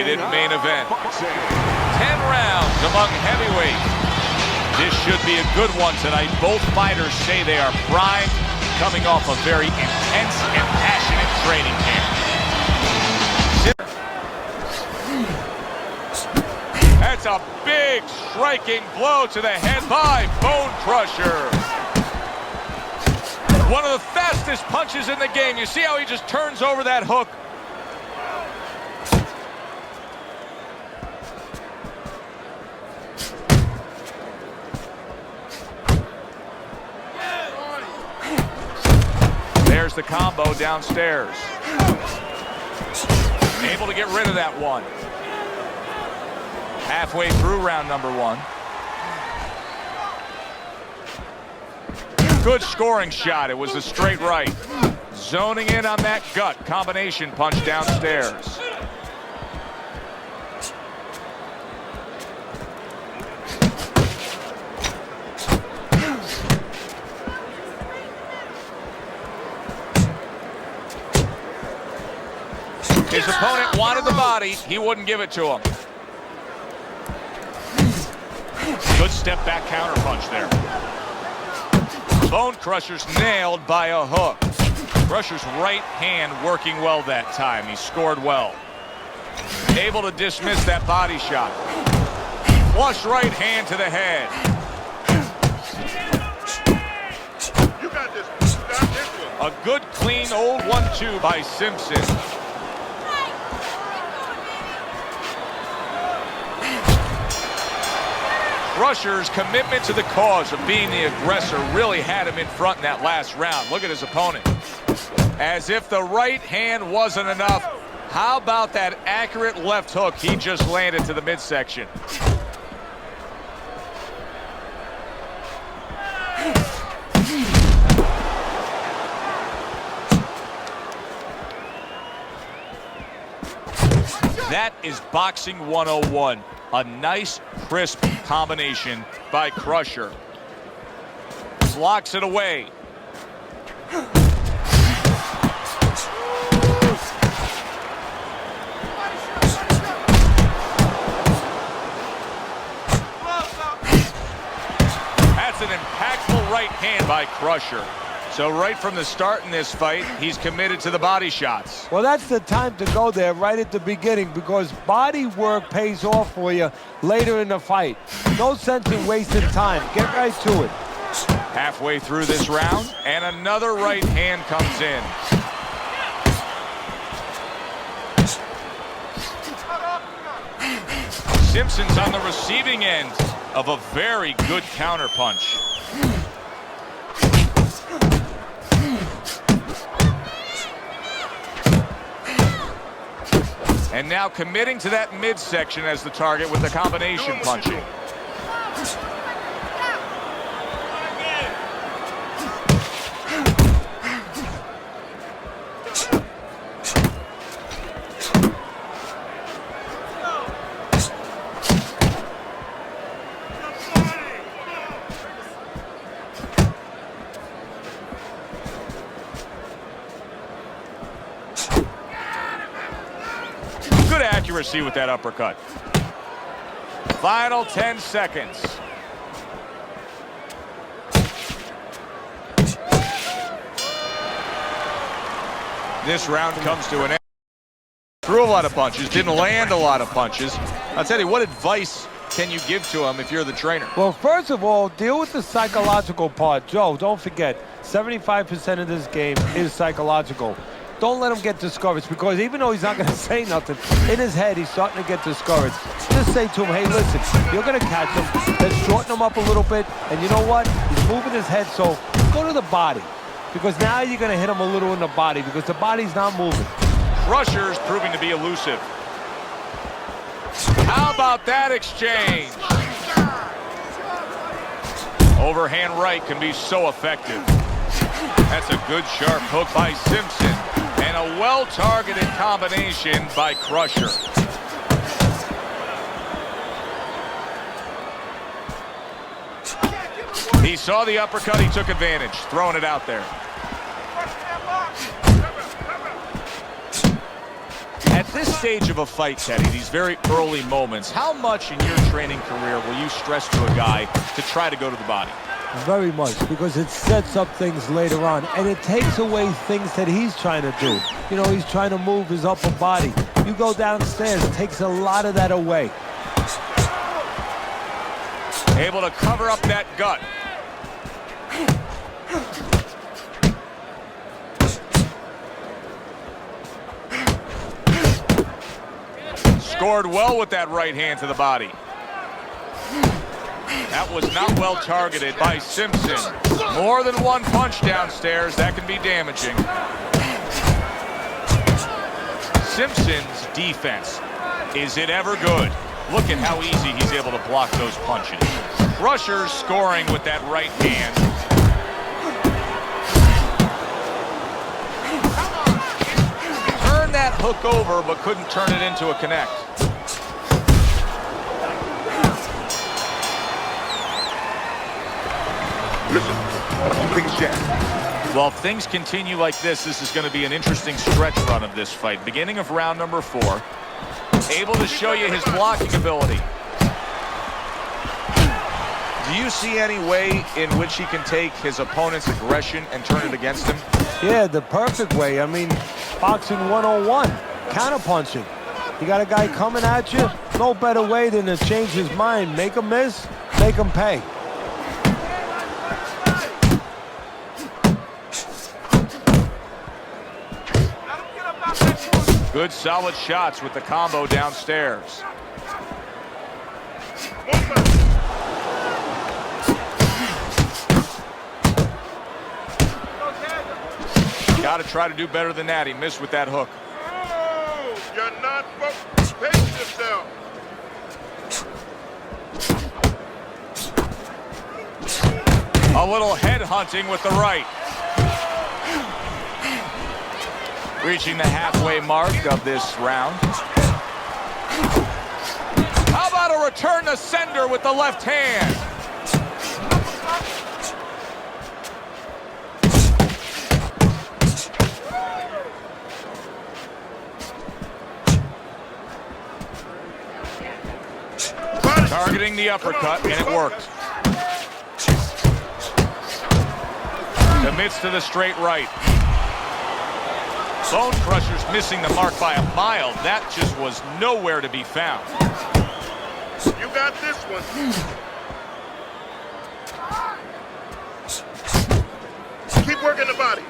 Main event. 10 rounds among heavyweights. This should be a good one tonight. Both fighters say they are primed, coming off a very intense and passionate training camp. That's a big striking blow to the head by Bone Crusher. One of the fastest punches in the game. You see how he just turns over that hook? There's the combo downstairs. Able to get rid of that one. Halfway through round number one. Good scoring shot. It was a straight right. Zoning in on that gut combination punch downstairs. His opponent wanted the body. He wouldn't give it to him. Good step back counter punch there. Bone Crusher's nailed by a hook. Crusher's right hand working well that time. He scored well. Able to dismiss that body shot. Flush right hand to the head. You got this. You got this one. A good clean old 1-2 by Simpson. Crusher's commitment to the cause of being the aggressor really had him in front in that last round. Look at his opponent. As if the right hand wasn't enough, how about that accurate left hook he just landed to the midsection? That is boxing 101. A nice, crisp combination by Crusher. Blocks it away. That's an impactful right hand by Crusher. So right from the start in this fight, he's committed to the body shots. Well, that's the time to go there right at the beginning, because body work pays off for you later in the fight. No sense in wasting time. Get right to it. Halfway through this round, and another right hand comes in. Simpson's on the receiving end of a very good counter punch. And now committing to that midsection as the target with the combination punching. Good accuracy with that uppercut. Final 10 seconds. This round comes to an end. Threw a lot of punches, didn't land a lot of punches. I'll tell you, what advice can you give to him if you're the trainer? Well, first of all, deal with the psychological part. Joe, don't forget, 75% of this game is psychological. Don't let him get discouraged, because even though he's not going to say nothing, in his head he's starting to get discouraged. Just say to him, hey, listen, you're going to catch him. Let's shorten him up a little bit. And you know what? He's moving his head, so go to the body. Because now you're going to hit him a little in the body, because the body's not moving. Crusher's proving to be elusive. How about that exchange? Overhand right can be so effective. That's a good sharp hook by Simpson. And a well-targeted combination by Crusher. He saw the uppercut, he took advantage, throwing it out there. At this stage of a fight, Teddy, these very early moments, how much in your training career will you stress to a guy to try to go to the body? Very much, because it sets up things later on, and it takes away things that he's trying to do. You know, he's trying to move his upper body. You go downstairs, it takes a lot of that away. Able to cover up that gut. Scored well with that right hand to the body. That was not well targeted by Simpson. More than one punch downstairs, that can be damaging. Simpson's defense, is it ever good? Look at how easy he's able to block those punches. Crusher's scoring with that right hand. Turned that hook over, but couldn't turn it into a connect. Listen, you think it's Jack? Well, if things continue like this is going to be an interesting stretch run of this fight. Beginning of round number 4. Able to show you his blocking ability. Do you see any way in which he can take his opponent's aggression and turn it against him? Yeah, the perfect way. I mean, boxing 101, counterpunching. You got a guy coming at you, no better way than to change his mind. Make him miss, make him pay. Good solid shots with the combo downstairs. Got to try to do better than that. He missed with that hook. Oh, you're not supposed to pace yourself. A little head hunting with the right. Reaching the halfway mark of this round. How about a return to sender with the left hand? Targeting the uppercut, and it worked. Commits to the straight right. Bone Crusher's missing the mark by a mile. That just was nowhere to be found. You got this one. Keep working the body.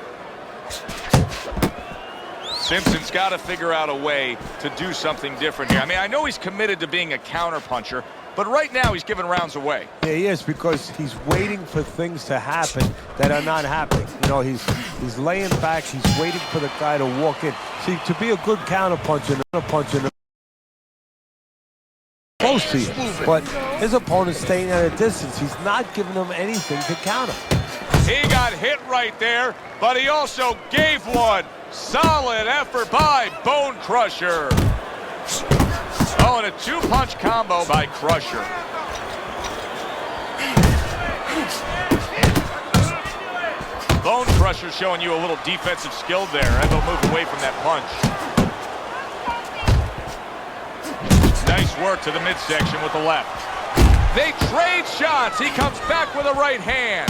Simpson's got to figure out a way to do something different here. I mean, I know he's committed to being a counterpuncher, but right now he's giving rounds away. Yeah, he is, because he's waiting for things to happen that are not happening. You know, he's laying back, he's waiting for the guy to walk in. See, to be a good counterpuncher, close to you, but his opponent's staying at a distance. He's not giving him anything to counter. He got hit right there, but he also gave one. Solid effort by Bone Crusher. Oh, and a 2-punch combo by Crusher. Bone Crusher showing you a little defensive skill there. Able to move away from that punch. Nice work to the midsection with the left. They trade shots. He comes back with a right hand.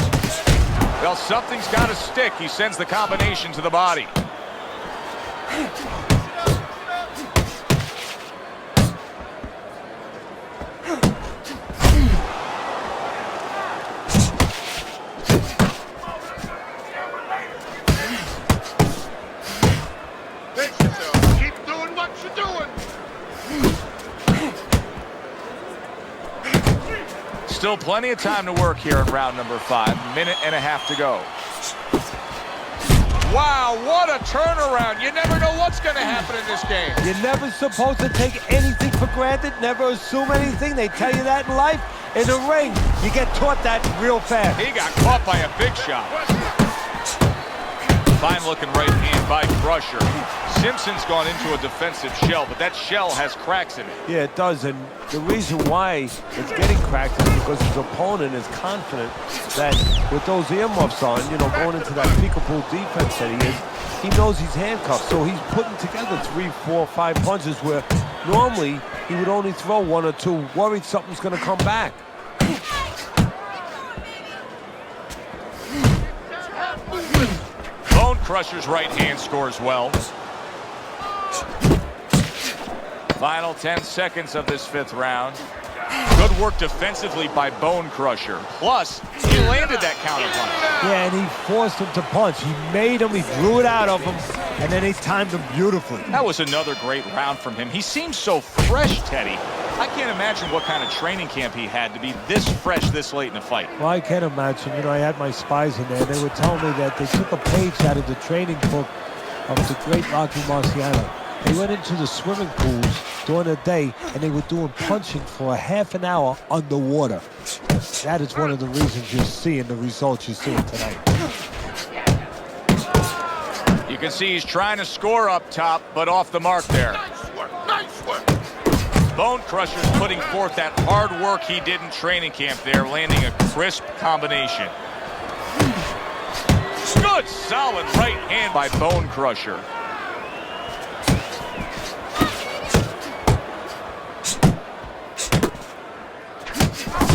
Well, something's got to stick. He sends the combination to the body. Pace yourself. Keep doing what you're doing. Still plenty of time to work here in round number 5. Minute and a half to go. Wow, what a turnaround. You never know what's going to happen in this game. You're never supposed to take anything for granted, never assume anything. They tell you that in life. In the ring, you get taught that real fast. He got caught by a big shot. Fine looking right hand by Crusher. Simpson's gone into a defensive shell, but that shell has cracks in it. Yeah, it does, and the reason why it's getting cracked is because his opponent is confident that with those earmuffs on, you know, going into that peekaboo defense that he is, he knows he's handcuffed, so he's putting together 3, 4, 5 punches where normally he would only throw 1 or 2, worried something's going to come back. Bone Crusher's right hand scores well. Final 10 seconds of this 5th round. Good work defensively by Bone Crusher. Plus, he landed that counter punch. Yeah, and he forced him to punch. He made him, he drew it out of him, and then he timed him beautifully. That was another great round from him. He seems so fresh, Teddy. I can't imagine what kind of training camp he had to be this fresh this late in the fight. Well, I can't imagine. You know, I had my spies in there. They were telling me that they took a page out of the training book of the great Rocky Marciano. They went into the swimming pools during the day, and they were doing punching for a half an hour underwater. That is one of the reasons you're seeing the results you're seeing tonight. You can see he's trying to score up top, but off the mark there. Nice work, nice work. Bone Crusher's putting forth that hard work he did in training camp there, landing a crisp combination. Good, solid right hand by Bone Crusher.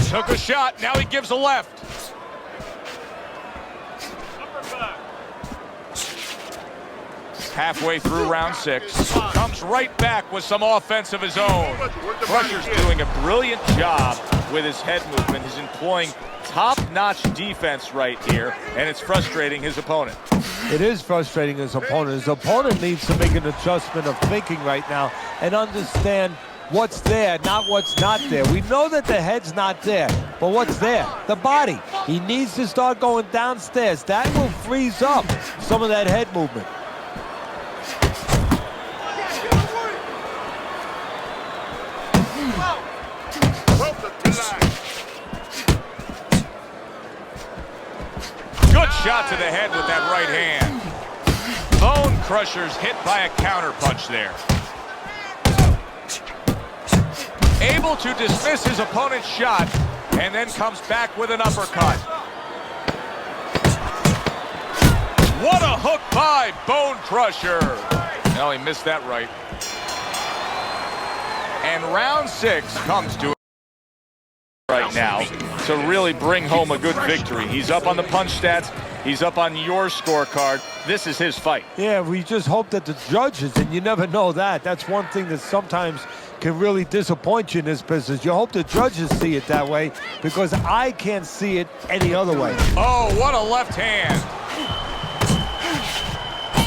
Took a shot, now he gives a left. Halfway through round 6, comes right back with some offense of his own. Crusher's doing a brilliant job with his head movement. He's employing top-notch defense right here, and it's frustrating his opponent. It is frustrating his opponent. His opponent needs to make an adjustment of thinking right now and understand what's there, not what's not there. We know that the head's not there, but what's there? The body. He needs to start going downstairs. That will freeze up some of that head movement. Good shot to the head with that right hand. Bone Crusher's hit by a counter punch there. Able to dismiss his opponent's shot, and then comes back with an uppercut. What a hook by Bone Crusher. No, he missed that right. And round 6 comes to right now to really bring home a good victory. He's up on the punch stats. He's up on your scorecard. This is his fight. Yeah, we just hope that the judges, and you never know that. That's one thing that sometimes can really disappoint you in this business. You hope the judges see it that way, because I can't see it any other way. Oh, what a left hand.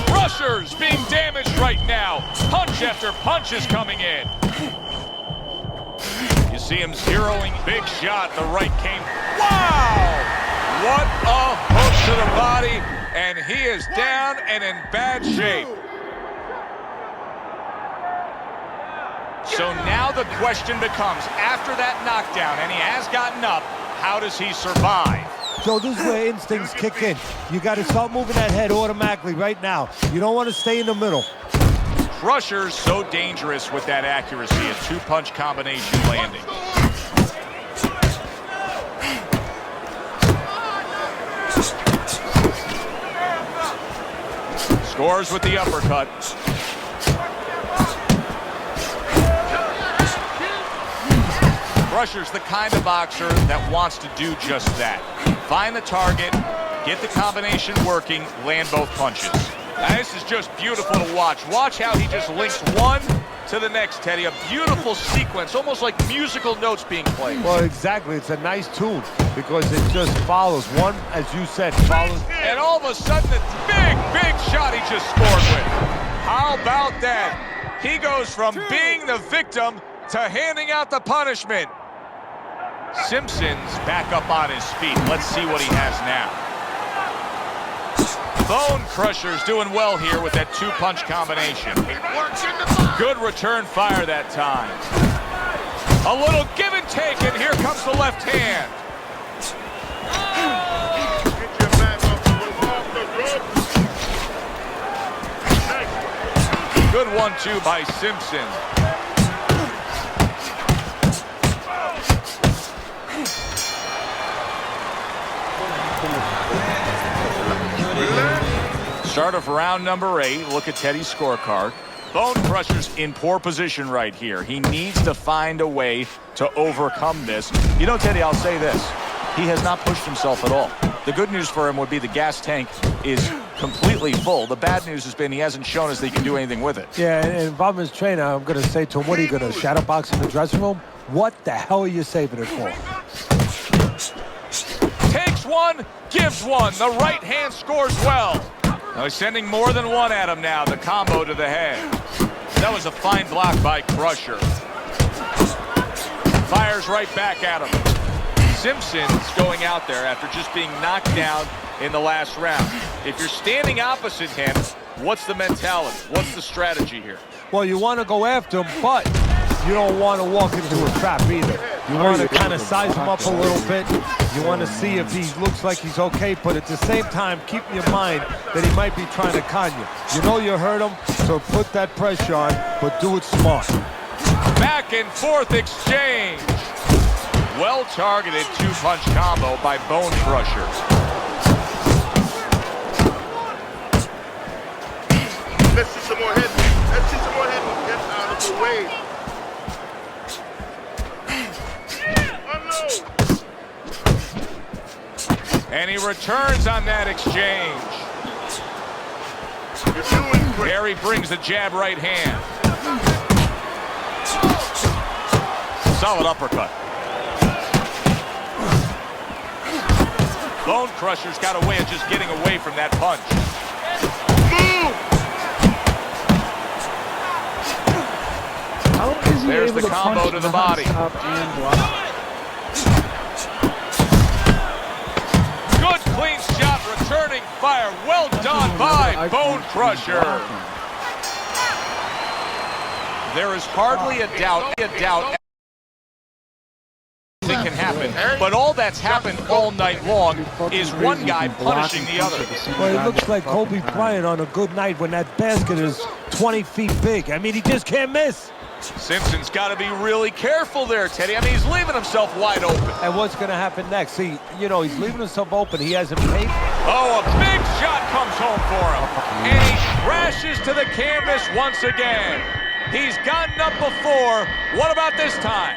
Crusher's being damaged right now. Punch after punch is coming in. You see him zeroing. Big shot. The right came. Wow! What a hook to the body. And he is down and in bad shape. So now the question becomes, after that knockdown, and he has gotten up, how does he survive? So this is where instincts kick in. You got to start moving that head automatically right now. You don't want to stay in the middle. Crusher's so dangerous with that accuracy, a 2-punch combination landing. Scores with the uppercut. Crusher's the kind of boxer that wants to do just that. Find the target, get the combination working, land both punches. Now, this is just beautiful to watch. Watch how he just links one to the next, Teddy. A beautiful sequence, almost like musical notes being played. Well, exactly. It's a nice tune because it just follows. One, as you said, follows. And all of a sudden, a big shot he just scored with. How about that? He goes from being the victim to handing out the punishment. Simpson's back up on his feet. Let's see what he has now. Bone Crusher's doing well here with that 2-punch combination. Good return fire that time. A little give and take, and here comes the left hand. Good 1-2 by Simpson. Start of round number 8. Look at Teddy's scorecard. Bone Crusher's in poor position right here. He needs to find a way to overcome this. You know, Teddy, I'll say this. He has not pushed himself at all. The good news for him would be the gas tank is completely full. The bad news has been he hasn't shown us that he can do anything with it. Yeah, and if I'm his trainer, I'm going to say to him, what are you going to shadow box in the dressing room? What the hell are you saving it for? Takes one, gives one. The right hand scores well. Now he's sending more than one at him now. The combo to the head. That was a fine block by Crusher. Fires right back at him. Simpson's going out there after just being knocked down in the last round. If you're standing opposite him, what's the mentality? What's the strategy here? Well, you want to go after him, but you don't want to walk into a trap either. You want to kind of size him up a little bit. You want to see if he looks like he's okay, but at the same time, keep in your mind that he might be trying to con you. You know you hurt him, so put that pressure on, but do it smart. Back and forth exchange. Well-targeted two-punch combo by Bone Crusher. Let's see some more head. Let's see some more head. Get out of the way. And he returns on that exchange. You're doing great. Barry brings the jab right hand. Solid uppercut. Bone Crusher's got a way of just getting away from that punch. How is he There's able the to combo punch to the body. non-stop and block? Good clean shot, returning fire. Well done by Bone Crusher. There is hardly a doubt that can happen, but all that's happened all night long is one guy punishing the other. Well, it looks like Kobe Bryant on a good night when that basket is 20 feet big. I mean, he just can't miss. Simpson's got to be really careful there, Teddy. I mean, he's leaving himself wide open. And what's going to happen next? See, you know, he's leaving himself open. He hasn't paid. Oh, a big shot comes home for him. And he crashes to the canvas once again. He's gotten up before. What about this time?